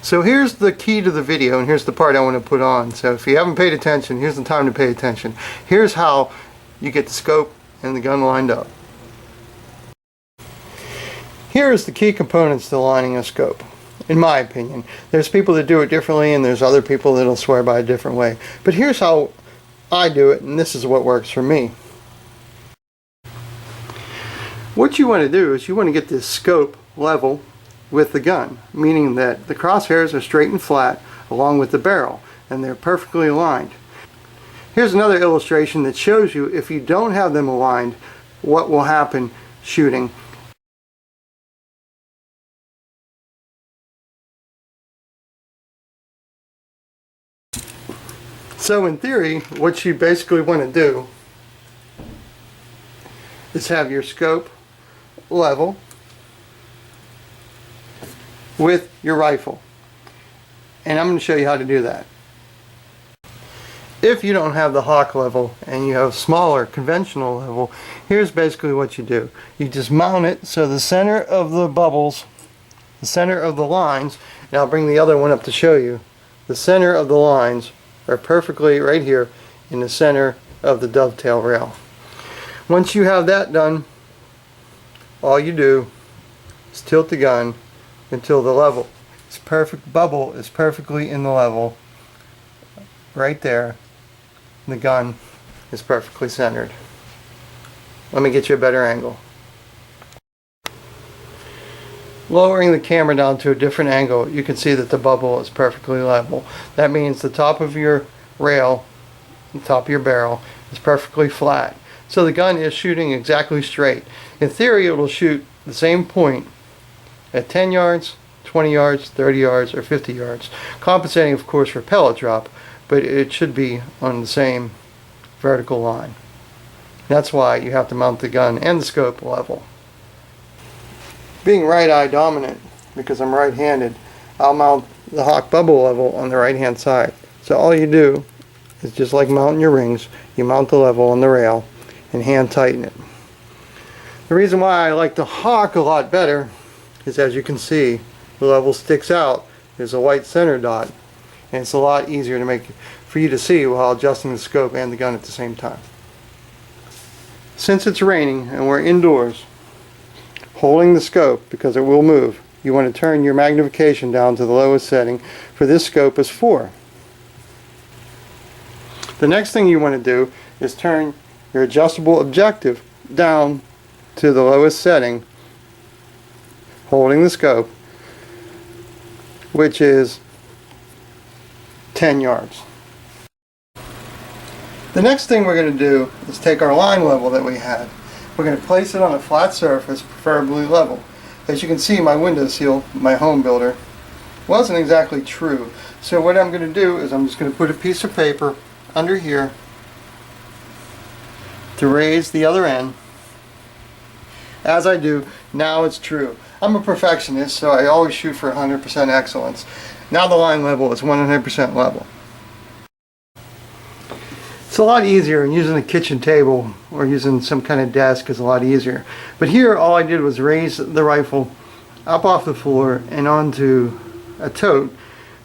So here's the key to the video, and here's the part I want to put on. So if you haven't paid attention, here's the time to pay attention. Here's how you get the scope and the gun lined up. Here's the key components to lining a scope, in my opinion. There's people that do it differently, and there's other people that'll swear by a different way. But here's how I do it, and this is what works for me. What you want to do is you want to get this scope level with the gun, meaning that the crosshairs are straight and flat along with the barrel, and they're perfectly aligned. Here's another illustration that shows you if you don't have them aligned, what will happen shooting. So in theory, what you basically want to do is have your scope level with your rifle. And I'm going to show you how to do that. If you don't have the Hawk level and you have smaller conventional level, here's basically what you do. You just mount it so the center of the bubbles, the center of the lines, and I'll bring the other one up to show you, the center of the lines are perfectly right here in the center of the dovetail rail. Once you have that done, all you do is tilt the gun until the level is perfect, bubble is perfectly in the level right there. The gun is perfectly centered. Let me get you a better angle. Lowering the camera down to a different angle, you can see that the bubble is perfectly level. That means the top of your rail, the top of your barrel, is perfectly flat. So the gun is shooting exactly straight. In theory, it will shoot the same point at 10 yards, 20 yards, 30 yards, or 50 yards. Compensating, of course, for pellet drop, but it should be on the same vertical line. That's why you have to mount the gun and the scope level. Being right-eye dominant, because I'm right-handed, I'll mount the Hawk bubble level on the right-hand side. So all you do is just like mounting your rings, you mount the level on the rail and hand tighten it. The reason why I like the Hawk a lot better is, as you can see, the level sticks out. There's a white center dot, and it's a lot easier to make for you to see while adjusting the scope and the gun at the same time. Since it's raining and we're indoors, holding the scope, because it will move, you want to turn your magnification down to the lowest setting. For this scope is 4. The next thing you want to do is turn your adjustable objective down to the lowest setting, holding the scope, which is 10 yards. The next thing we're going to do is take our line level that we had. We're going to place it on a flat surface, preferably level. As you can see, my windowsill, my home builder, wasn't exactly true. So what I'm going to do is I'm just going to put a piece of paper under here to raise the other end. As I do, now it's true. I'm a perfectionist, so I always shoot for 100% excellence. Now the line level is 100% level. It's a lot easier, and using a kitchen table or using some kind of desk is a lot easier. But here all I did was raise the rifle up off the floor and onto a tote,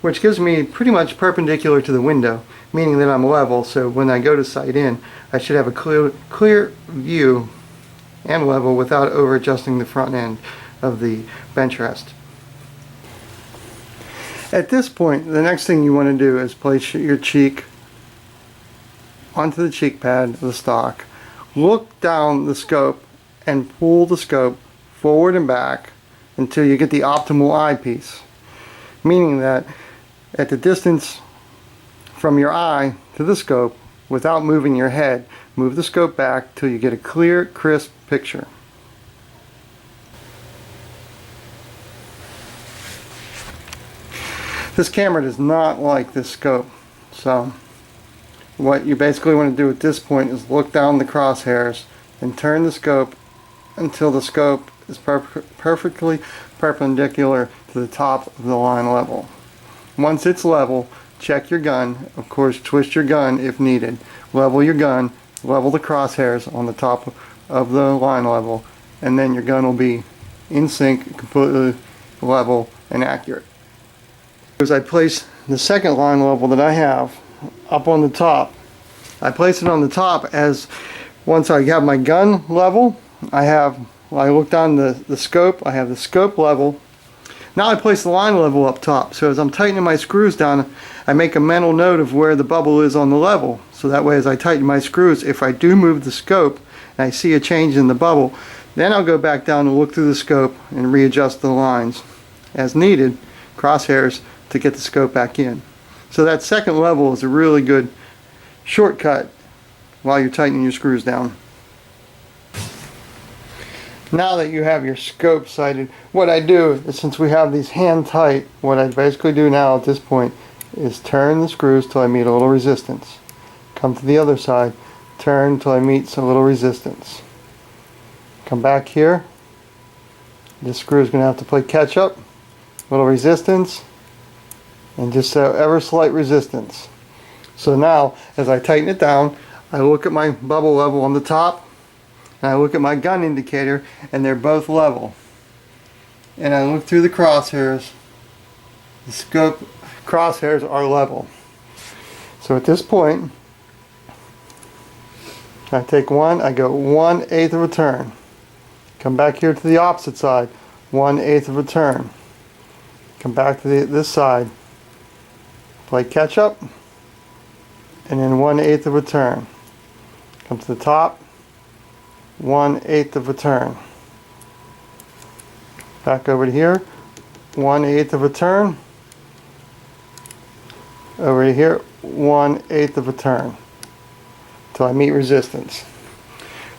which gives me pretty much perpendicular to the window, meaning that I'm level, so when I go to sight in, I should have a clear view and level without over adjusting the front end of the bench rest. At this point, the next thing you want to do is place your cheek onto the cheek pad of the stock. Look down the scope and pull the scope forward and back until you get the optimal eyepiece, meaning that at the distance from your eye to the scope, without moving your head, move the scope back till you get a clear, crisp picture. This camera does not like this scope, so what you basically want to do at this point is look down the crosshairs and turn the scope until the scope is perfectly perpendicular to the top of the line level. Once it's level, check your gun. Of course, twist your gun if needed. Level your gun, level the crosshairs on the top of the line level, and then your gun will be in sync, completely level and accurate. As I place the second line level that I have up on the top, I place it on the top as once I have my gun level, I look down the scope, I have the scope level. Now I place the line level up top. So as I'm tightening my screws down, I make a mental note of where the bubble is on the level. So that way as I tighten my screws, if I do move the scope and I see a change in the bubble, then I'll go back down and look through the scope and readjust the lines as needed, crosshairs, to get the scope back in. So that second level is a really good shortcut while you're tightening your screws down. Now that you have your scope sighted, what I do is, since we have these hand tight, what I basically do now at this point is turn the screws till I meet a little resistance. Come to the other side, turn till I meet a little resistance. Come back here. This screw is going to have to play catch up. Little resistance, and just ever slight resistance. So now, as I tighten it down, I look at my bubble level on the top, and I look at my gun indicator, and they're both level. And I look through the crosshairs. The scope crosshairs are level. So at this point, I take one, I go 1/8 of a turn. Come back here to the opposite side, 1/8 of a turn. Come back to this side, play catch up, and then 1/8 of a turn. Come to the top, 1/8 of a turn. Back over to here, 1/8 of a turn. Over to here, 1/8 of a turn, till I meet resistance.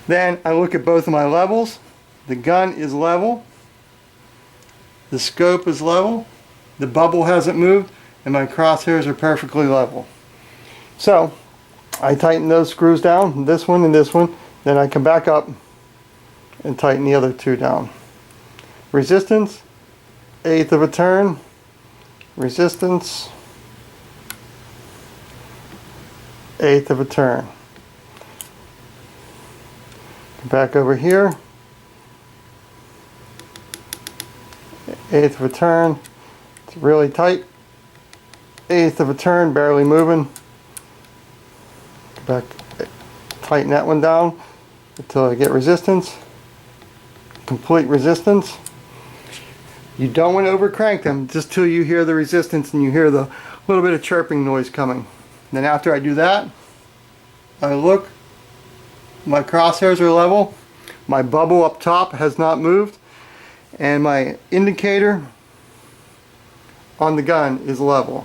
Then I look at both of my levels. The gun is level, the scope is level, the bubble hasn't moved, and my crosshairs are perfectly level. So I tighten those screws down, this one and this one, then I come back up and tighten the other two down. Resistance, 1/8 of a turn, resistance, 1/8 of a turn. Come back over here, 1/8 of a turn. It's really tight. 1/8 of a turn, barely moving. Go back, tighten that one down until I get resistance. Complete resistance. You don't want to over crank them just till you hear the resistance and you hear the little bit of chirping noise coming. Then after I do that, I look, my crosshairs are level, my bubble up top has not moved, and my indicator on the gun is level.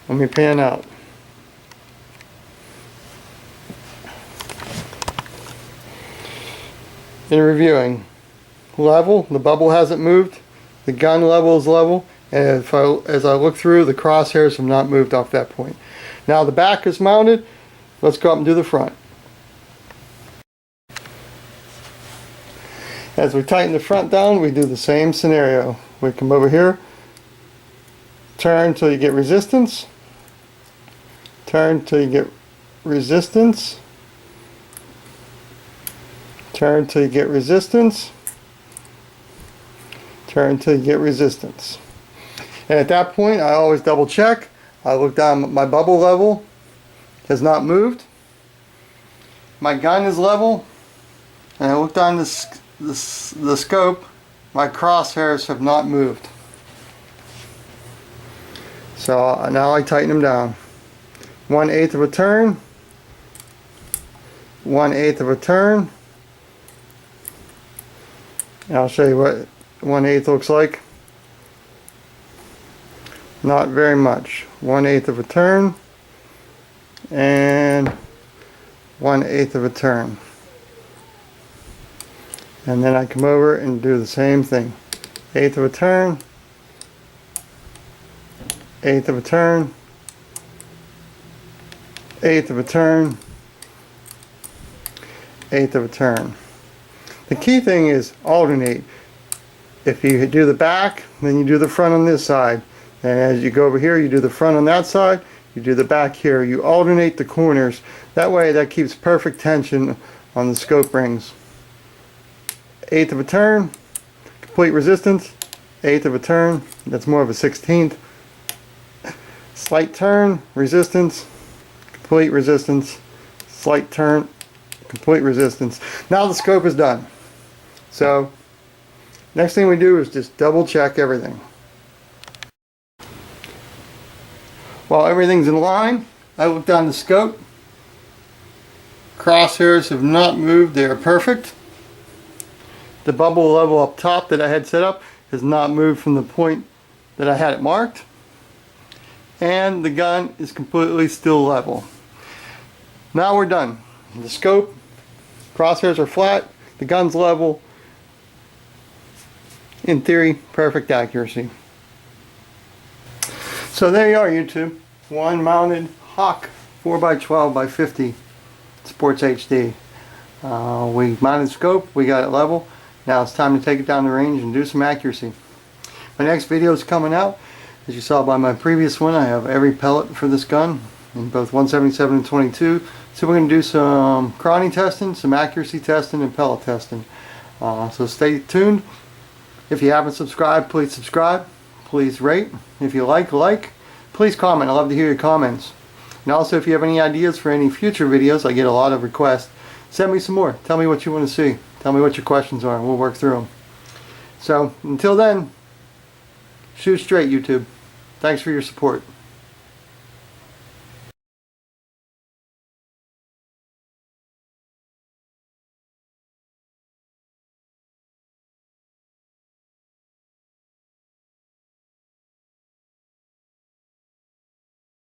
Let me pan out. In reviewing, level, the bubble hasn't moved, the gun level is level, and as I look through, the crosshairs have not moved off that point. Now the back is mounted. Let's go up and do the front. As we tighten the front down, we do the same scenario. We come over here, turn till you get resistance, turn till you get resistance, turn till you get resistance, turn till you get resistance. And at that point, I always double check. I look down, my bubble level has not moved. My gun is level. And I look down the scope. My crosshairs have not moved. So now I tighten them down. 1/8 of a turn. 1/8 of a turn. And I'll show you what 1/8 looks like. Not very much. 1/8 of a turn and 1/8 of a turn. And then I come over and do the same thing. 1/8 of a turn, 1/8 of a turn, 1/8 of a turn, 1/8 of a turn. The key thing is alternate. If you do the back, then you do the front on this side. And as you go over here, you do the front on that side, you do the back here. You alternate the corners. That way that keeps perfect tension on the scope rings. 1/8 of a turn, complete resistance, 1/8 of a turn, that's more of a 1/16. Slight turn, resistance, complete resistance, slight turn, complete resistance. Now the scope is done. So next thing we do is just double check everything. While everything's in line, I look down the scope. Crosshairs have not moved, they are perfect. The bubble level up top that I had set up has not moved from the point that I had it marked. And the gun is completely still level. Now we're done. The scope, crosshairs are flat, the gun's level. In theory, perfect accuracy. So there you are, YouTube. One mounted Hawk 4x12x50 Sports HD. We mounted scope, we got it level. Now it's time to take it down the range and do some accuracy. My next video is coming out. As you saw by my previous one, I have every pellet for this gun in both 177 and 22. So we're going to do some chrony testing, some accuracy testing, and pellet testing. So stay tuned. If you haven't subscribed, please subscribe. Please rate. If you like. Please comment. I love to hear your comments. And also, if you have any ideas for any future videos, I get a lot of requests. Send me some more. Tell me what you want to see. Tell me what your questions are, and we'll work through them. So until then, shoot straight, YouTube. Thanks for your support.